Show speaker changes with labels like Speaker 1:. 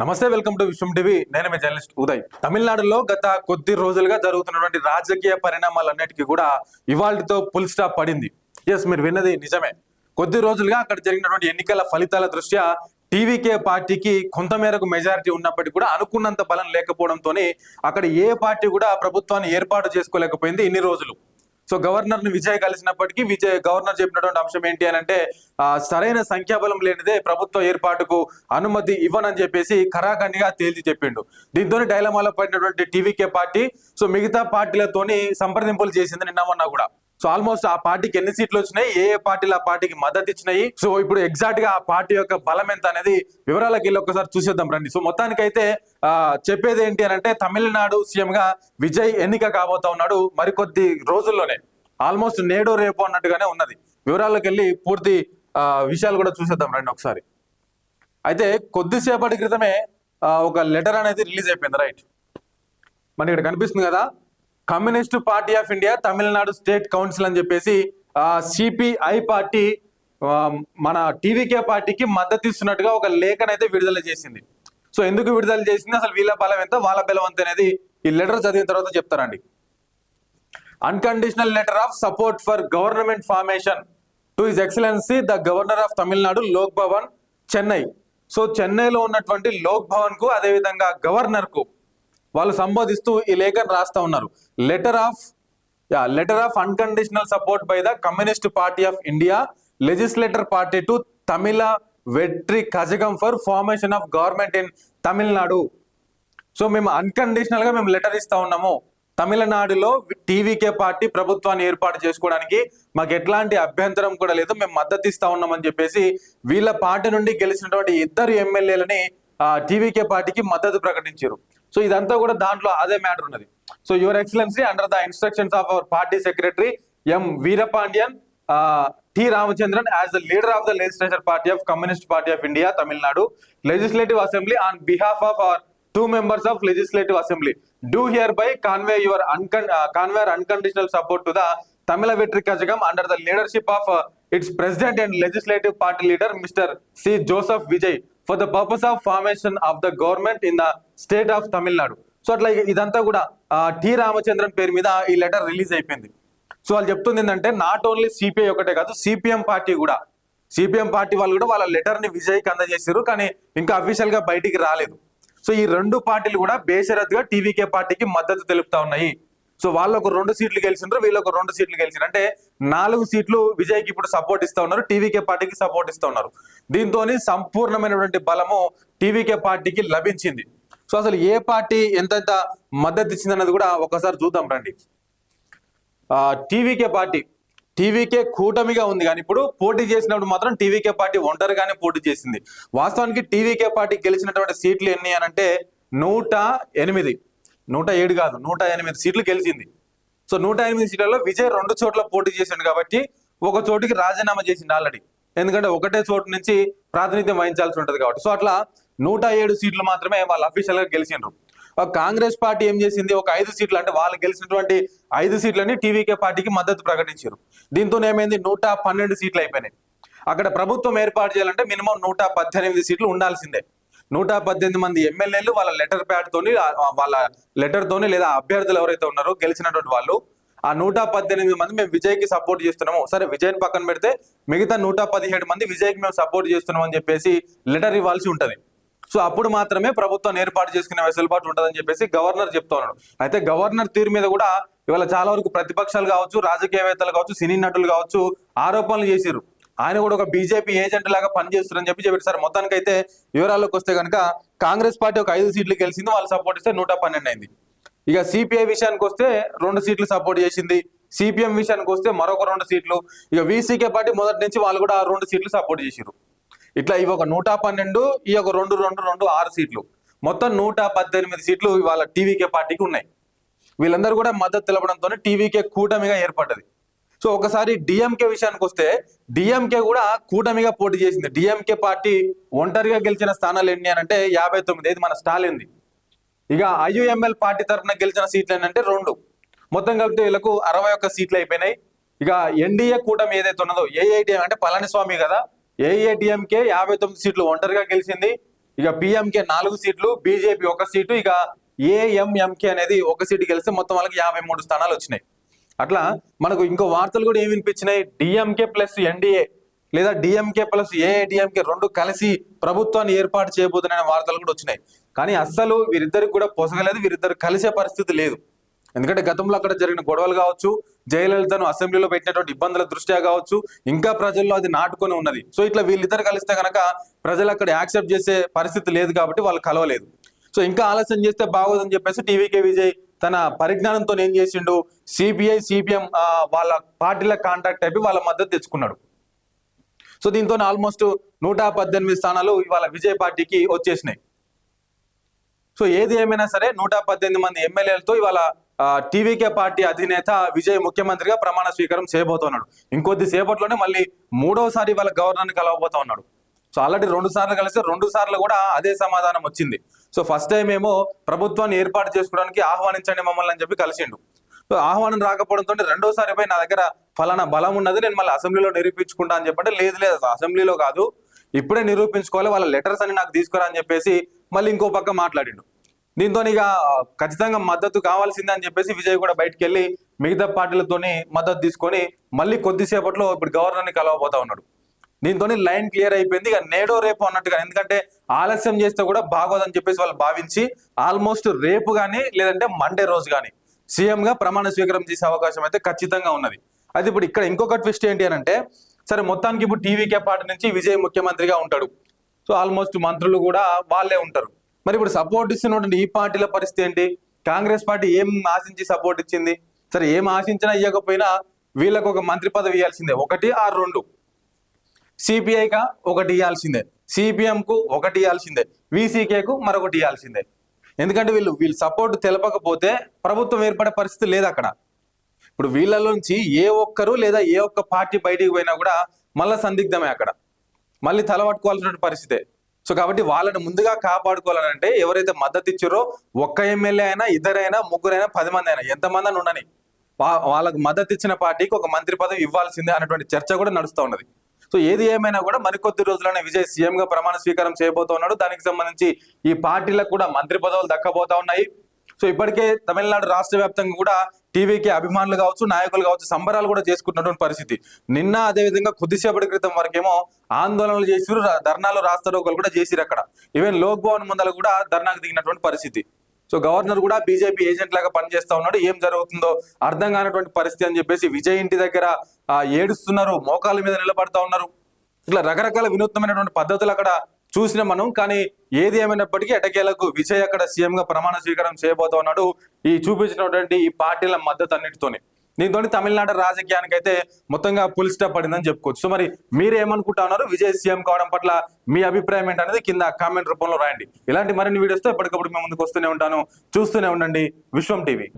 Speaker 1: నమస్తే, welcome to Vishwam TV. నేను మీ journalist Uday. తమిళనాడులో గత కొద్ది రోజులుగా జరుగుతున్నటువంటి రాజకీయ పరిణామాలన్నిటికీ కూడా ఇవాల్టితో ఫుల్ స్టాప్ పడింది. ఎస్, మీరు విన్నది నిజమే. కొద్ది రోజులుగా అక్కడ జరిగినటువంటి ఎన్నికల ఫలితాల దృష్ట్యా టీవీకే పార్టీకి కొంతమేరకు మెజారిటీ ఉన్నప్పటికీ కూడా అనుకున్నంత బలం లేకపోవడంతో అక్కడ ఏ పార్టీ కూడా ప్రభుత్వాన్ని ఏర్పాటు చేసుకోలేకపోయింది ఇన్ని రోజులు. సో గవర్నర్ ని విజయ్ కలిసినప్పటికీ గవర్నర్ చెప్పినటువంటి అంశం ఏంటి అని అంటే సరైన సంఖ్యాబలం లేనిదే ప్రభుత్వ ఏర్పాటుకు అనుమతి ఇవ్వనని చెప్పేసి ఖరాఖండిగా తేల్చి చెప్పిండు. దీంతో డైలమాలో పడినటువంటి టీవీకే పార్టీ సో మిగతా పార్టీలతోని సంప్రదింపులు చేసింది నిన్న మొన్న కూడా. సో ఆల్మోస్ట్ ఆ పార్టీకి ఎన్ని సీట్లు వచ్చినాయి, ఏ పార్టీలు ఆ పార్టీకి మద్దతు ఇచ్చినాయి, సో ఇప్పుడు ఎగ్జాక్ట్ గా ఆ పార్టీ యొక్క బలం ఎంత అనేది వివరాలకు వెళ్ళి ఒకసారి చూసేద్దాం రండి. సో మొత్తానికైతే చెప్పేది ఏంటి అని అంటే తమిళనాడు సీఎం గా విజయ్ ఎన్నిక కాబోతా ఉన్నాడు మరికొద్ది రోజుల్లోనే. ఆల్మోస్ట్ నేడు రేపు అన్నట్టుగానే ఉన్నది. వివరాలకు వెళ్ళి పూర్తి విషయాలు కూడా చూసేద్దాం రండి ఒకసారి. అయితే కొద్దిసేపటి క్రితమే ఒక లెటర్ అనేది రిలీజ్ అయిపోయింది. రైట్, మనకి ఇక్కడ కనిపిస్తుంది కదా, communist Party of India Tamil Nadu state council అని చెప్పేసి సిపిఐ పార్టీ మన టీవీకే పార్టీకి మద్దతు ఇస్తున్నట్టుగా ఒక లేఖనైతే విడుదల చేసింది. సో ఎందుకు విడుదల చేసింది, అసలు వీళ్ళ బలం ఎంత వాళ్ళ బలం ఎంత అనేది ఈ లెటర్ చదివిన తర్వాత చెప్తారండి. Unconditional letter of support for government formation to his excellency the governor of Tamil Nadu Lok Bhavan Chennai. So చెన్నైలో ఉన్నటువంటి లోక్ భవన్ కు అదేవిధంగా గవర్నర్ కు వాళ్ళు సంబోధిస్తూ ఈ లేఖను రాస్తా ఉన్నారు. Letter of unconditional support by the Communist Party of India legislature party to Tamil Vettri Kazhagam for formation of government in Tamil Nadu. So మేము అన్కండిషనల్ గా మేము లెటర్ ఇస్తా ఉన్నాము, తమిళనాడులో టీవీకే పార్టీ ప్రభుత్వాన్ని ఏర్పాటు చేసుకోవడానికి మాకు ఎట్లాంటి అభ్యంతరం కూడా లేదు, మేము మద్దతు ఇస్తా ఉన్నామని చెప్పేసి వీళ్ళ పార్టీ నుండి గెలిచినటువంటి ఇద్దరు ఎమ్మెల్యేలని టీవీకే పార్టీకి మద్దతు ప్రకటించారు. సో ఇదంతా కూడా దాంట్లో అదే మ్యాటర్ ఉన్నది. So your excellency under the instructions of our party secretary M Veerapandian T Ramachandran as the leader of the legislature party of communist Party of India Tamil Nadu legislative assembly on behalf of our 2 members of legislative assembly do hereby convey your unconditional support to the Tamil Vetri Kazhagam under the leadership of its president and legislative party leader Mr. C. Joseph Vijay for the purpose of formation of the government in the state of Tamil Nadu. So అట్లా ఇదంతా కూడా T Ramachandran పేరు మీద ఈ letter release అయిపోయింది. So వాళ్ళు చెప్తుంది ఏంటంటే నాట్ ఓన్లీ సిపిఐ ఒకటే కాదు, సిపిఎం పార్టీ వాళ్ళు కూడా వాళ్ళ లెటర్ ని విజయ్కి అందజేశారు, కానీ ఇంకా అఫీషియల్ గా బయటికి రాలేదు. సో ఈ రెండు పార్టీలు కూడా బేషరత్గా టీవీకే పార్టీకి మద్దతు తెలుపుతా ఉన్నాయి. సో వాళ్ళు ఒక 2 సీట్లు గెలిచినారు, వీళ్ళు ఒక 2 సీట్లు గెలిచారు, అంటే 4 సీట్లు విజయ్కి ఇప్పుడు సపోర్ట్ ఇస్తా ఉన్నారు, టీవీకే పార్టీకి సపోర్ట్ ఇస్తా ఉన్నారు. దీంతో సంపూర్ణమైనటువంటి బలము టీవీకే పార్టీకి లభించింది. సో అసలు ఏ పార్టీ ఎంతెంత మద్దతు ఇచ్చింది అన్నది కూడా ఒకసారి చూద్దాం రండి. టీవీకే కూటమిగా ఉంది, కానీ ఇప్పుడు పోటీ చేసినప్పుడు మాత్రం టీవీకే పార్టీ ఒంటరిగానే పోటీ చేసింది. వాస్తవానికి టీవీకే పార్టీ గెలిచినటువంటి సీట్లు ఎన్ని అని అంటే 107 కాదు 108 సీట్లు గెలిచింది. సో 108 సీట్లలో విజయ్ 2 చోట్ల పోటీ చేసిండు కాబట్టి ఒక చోటికి రాజీనామా చేసిండు ఆల్రెడీ, ఎందుకంటే ఒకటే చోటు నుంచి ప్రాతినిధ్యం వహించాల్సి ఉంటుంది కాబట్టి. సో అట్లా 107 సీట్లు మాత్రమే వాళ్ళు అఫీషియల్ గా గెలిచిండ్రు. కాంగ్రెస్ పార్టీ ఏం చేసింది, ఒక 5 సీట్లు అంటే వాళ్ళు గెలిచినటువంటి 5 సీట్లని టీవీకే పార్టీకి మద్దతు ప్రకటించారు. దీంతో ఏమైంది, 112 సీట్లు అయిపోయినాయి. అక్కడ ప్రభుత్వం ఏర్పాటు చేయాలంటే మినిమం 118 సీట్లు ఉండాల్సిందే. 118 మంది ఎమ్మెల్యేలు వాళ్ళ లెటర్ ప్యాడ్ తోని లేదా అభ్యర్థులు ఎవరైతే ఉన్నారో గెలిచినటువంటి వాళ్ళు ఆ 118 మంది మేము విజయ్కి సపోర్ట్ చేస్తున్నాము, సరే విజయ్ని పక్కన పెడితే మిగతా 117 మంది విజయ్కి మేము సపోర్ట్ చేస్తున్నాం అని చెప్పేసి లెటర్ ఇవ్వాల్సి ఉంటది. సో అప్పుడు మాత్రమే ప్రభుత్వాన్ని ఏర్పాటు చేసుకునే వెసులుబాటు ఉంటుందని చెప్పేసి గవర్నర్ చెప్తా ఉన్నాడు. అయితే గవర్నర్ తీరు మీద కూడా ఇవాళ చాలా వరకు ప్రతిపక్షాలు కావచ్చు, రాజకీయవేత్తలు కావచ్చు, సినీ నటులు కావచ్చు ఆరోపణలు చేశారు. ఆయన కూడా ఒక బీజేపీ ఏజెంట్ లాగా పనిచేస్తున్నారని చెప్పి సార్ మొత్తానికైతే వివరాల్లోకి వస్తే కనుక కాంగ్రెస్ పార్టీ ఒక 5 సీట్లు గెలిచింది, వాళ్ళు సపోర్ట్ ఇస్తే 112 అయింది. ఇక సిపిఐ విషయానికి వస్తే 2 సీట్లు సపోర్ట్ చేసింది. సిపిఎం విషయానికి వస్తే మరొక 2 సీట్లు. ఇక వీసీకే పార్టీ మొదటి నుంచి వాళ్ళు కూడా 2 సీట్లు సపోర్ట్ చేశారు. ఇట్లా ఇవి ఒక 112, ఈ ఒక 2 6 సీట్లు, మొత్తం 118 సీట్లు ఇవాళ టీవీకే పార్టీకి ఉన్నాయి. వీళ్ళందరూ కూడా మద్దతు తెలపడంతో టీవీకే కూటమిగా ఏర్పడ్డది. సో ఒకసారి డిఎంకే విషయానికి వస్తే డిఎంకే కూడా కూటమిగా పోటీ చేసింది. డిఎంకే పార్టీ ఒంటరిగా గెలిచిన స్థానాలు ఎన్ని అని అంటే 59, ఇది మన స్టాలిన్ది. ఇక ఐయుఎంఎల్ పార్టీ తరఫున గెలిచిన సీట్లు ఏంటంటే 2, మొత్తం కలిపితే వీళ్ళకు 61 సీట్లు అయిపోయినాయి. ఇక ఎన్డీఏ కూటమి ఏదైతే ఉన్నదో ఏఐటీఎం అంటే పళనిస్వామి కదా, ఏఐటీఎంకే 59 సీట్లు ఒంటరిగా గెలిచింది. ఇక పిఎంకే 4 సీట్లు, బీజేపీ 1 సీటు, ఇక ఏఎంఎంకే అనేది 1 సీటు గెలిస్తే మొత్తం వాళ్ళకి 53 స్థానాలు వచ్చినాయి. అట్లా మనకు ఇంకో వార్తలు కూడా ఏమి వినిపించినాయి, డిఎంకే ప్లస్ ఎన్డీఏ లేదా డిఎంకే ప్లస్ ఏఐడిఎంకే 2 కలిసి ప్రభుత్వాన్ని ఏర్పాటు చేయబోతున్న వార్తలు కూడా వచ్చినాయి. కానీ అస్సలు వీరిద్దరికి కూడా పొసగలేదు, వీరిద్దరు కలిసే పరిస్థితి లేదు. ఎందుకంటే గతంలో అక్కడ జరిగిన గొడవలు కావచ్చు, జయలలితను అసెంబ్లీలో పెట్టినటువంటి ఇబ్బందుల దృష్ట్యా కావచ్చు, ఇంకా ప్రజల్లో అది నాటుకొని ఉన్నది. సో ఇట్లా వీళ్ళిద్దరు కలిస్తే కనుక ప్రజలు అక్కడ యాక్సెప్ట్ చేసే పరిస్థితి లేదు కాబట్టి వాళ్ళు కలవలేదు. సో ఇంకా ఆలస్యం చేస్తే బాగోదని చెప్పేసి టీవీకే విజయ్ తన పరిజ్ఞానంతో ఏం చేసిండు, సిపిఐ సిపిఎం వాళ్ళ పార్టీల కాంటాక్ట్ అయిపోయి వాళ్ళ మద్దతు తెచ్చుకున్నాడు. సో దీంతో ఆల్మోస్ట్ 118 స్థానాలు ఇవాళ విజయ్ పార్టీకి వచ్చేసినాయి. సో ఏది ఏమైనా సరే 118 మంది ఎమ్మెల్యేలతో ఇవాళ టీవీకే పార్టీ అధినేత విజయ్ ముఖ్యమంత్రిగా ప్రమాణ స్వీకారం చేయబోతున్నాడు. ఇంకొద్ది సేపట్లోనే మళ్ళీ 3వసారి ఇవాళ గవర్నర్ని కలవబోతా ఉన్నాడు. సో ఆల్రెడీ 2 సార్లు కలిసి 2 సార్లు కూడా అదే సమాధానం వచ్చింది. సో ఫస్ట్ టైం ఏమో ప్రభుత్వాన్ని ఏర్పాటు చేసుకోవడానికి ఆహ్వానించండి మమ్మల్ని అని చెప్పి కలిసిండు. సో ఆహ్వానం రాకపోవడంతో 2వసారి పోయి నా దగ్గర ఫలానా బలం ఉన్నది, నేను మళ్ళీ అసెంబ్లీలో నిరూపించుకుంటా అని చెప్పంటే లేదు అసెంబ్లీలో కాదు, ఇప్పుడే నిరూపించుకోవాలి, వాళ్ళ లెటర్స్ అని నాకు తీసుకురా అని చెప్పేసి మళ్ళీ ఇంకో పక్క మాట్లాడిండు. దీంతో ఇక ఖచ్చితంగా మద్దతు కావాల్సిందే అని చెప్పేసి విజయ్ కూడా బయటకు వెళ్ళి మిగతా పార్టీలతోని మద్దతు తీసుకొని మళ్ళీ కొద్దిసేపట్లో ఇప్పుడు గవర్నర్ని కలవబోతా ఉన్నాడు. దీంతో లైన్ క్లియర్ అయిపోయింది. ఇక నేడో రేపు అన్నట్టుగా, ఎందుకంటే ఆలస్యం చేస్తే కూడా బాగోదని చెప్పేసి వాళ్ళు భావించి ఆల్మోస్ట్ రేపు కానీ లేదంటే మండే రోజు కానీ సీఎం గా ప్రమాణ స్వీకారం చేసే అవకాశం అయితే ఖచ్చితంగా ఉన్నది. అది ఇప్పుడు ఇక్కడ ఇంకొక ట్విస్ట్ ఏంటి అని అంటే, సరే మొత్తానికి ఇప్పుడు టీవీకే పార్టీ నుంచి విజయ్ ముఖ్యమంత్రిగా ఉంటాడు. సో ఆల్మోస్ట్ మంత్రులు కూడా వాళ్ళే ఉంటారు. మరి ఇప్పుడు సపోర్ట్ ఇస్తున్నటువంటి ఈ పార్టీల పరిస్థితి ఏంటి? కాంగ్రెస్ పార్టీ ఏం ఆశించి సపోర్ట్ ఇచ్చింది? సరే ఏం ఆశించినా ఇవ్వకపోయినా వీళ్ళకు ఒక మంత్రి పదవి ఇవ్వాల్సిందే, 1 or 2. సిపిఐగా 1 ఇవ్వాల్సిందే, సిపిఎంకు 1 ఇవ్వాల్సిందే, వీసీకేకు మరొకటి ఇవ్వాల్సిందే. ఎందుకంటే వీళ్ళు సపోర్ట్ తెలపకపోతే ప్రభుత్వం ఏర్పడే పరిస్థితి లేదు అక్కడ. ఇప్పుడు వీళ్ళలో నుంచి ఏ ఒక్కరు లేదా ఏ ఒక్క పార్టీ బయటికి పోయినా కూడా మళ్ళీ సందిగ్ధమే, అక్కడ మళ్ళీ తలపట్టుకోవాల్సిన పరిస్థితే. సో కాబట్టి వాళ్ళని ముందుగా కాపాడుకోవాలంటే ఎవరైతే మద్దతు ఇచ్చారో 1 ఎమ్మెల్యే అయినా, 2 అయినా, 3 అయినా, 10 మంది అయినా, ఎంతమంది అని ఉండని వాళ్ళకు మద్దతు ఇచ్చిన పార్టీకి ఒక మంత్రి పదవి ఇవ్వాల్సిందే అనేటువంటి చర్చ కూడా నడుస్తూ ఉన్నది. సో ఏది ఏమైనా కూడా మరికొద్ది రోజుల్లోనే విజయ్ సీఎం గా ప్రమాణ స్వీకారం చేయబోతా ఉన్నాడు. దానికి సంబంధించి ఈ పార్టీలకు కూడా మంత్రి పదవులు దక్కబోతా ఉన్నాయి. సో ఇప్పటికే తమిళనాడు రాష్ట్ర వ్యాప్తంగా కూడా టీవీకి అభిమానులు కావచ్చు, నాయకులు కావచ్చు, సంబరాలు కూడా చేసుకుంటున్నటువంటి పరిస్థితి. నిన్న అదేవిధంగా కొద్దిసేపటి క్రితం వరకేమో ఆందోళనలు చేసిరు, ధర్నాలు, రాస్తారోకోలు కూడా చేసిరు. అక్కడ ఈవెన్ లోక్ భవన్ ముందర కూడా ధర్నాకు దిగినటువంటి పరిస్థితి. సో గవర్నర్ కూడా బీజేపీ ఏజెంట్ లాగా పనిచేస్తా ఉన్నాడు, ఏం జరుగుతుందో అర్థం కానటువంటి పరిస్థితి అని చెప్పేసి విజయ్ ఇంటి దగ్గర ఏడుస్తున్నారు, మోకాల మీద నిలబడతా ఉన్నారు. ఇట్లా రకరకాల వినూత్నమైనటువంటి పద్ధతులు అక్కడ చూసిన మనం. కానీ ఏది ఏమైనప్పటికీ ఎటకేలకు విజయ్ అక్కడ సీఎం గా ప్రమాణ స్వీకారం చేయబోతా ఉన్నాడు, ఈ చూపించినటువంటి ఈ పార్టీల మద్దతు అన్నిటితోనే. దీంతో తమిళనాడు రాజకీయానికి అయితే మొత్తంగా ఫుల్ స్టాప్ పడిందని చెప్పుకోవచ్చు. సో మరి మీరు ఏమనుకుంటా ఉన్నారు? విజయ్ సీఎం కావడం పట్ల మీ అభిప్రాయం ఏంటనేది కింద కామెంట్ రూపంలో రాయండి. ఇలాంటి మరిన్ని వీడియోస్తో ఎప్పటికప్పుడు మేము ముందుకు వస్తూనే ఉంటాను. చూస్తూనే ఉండండి విశ్వం టీవీ.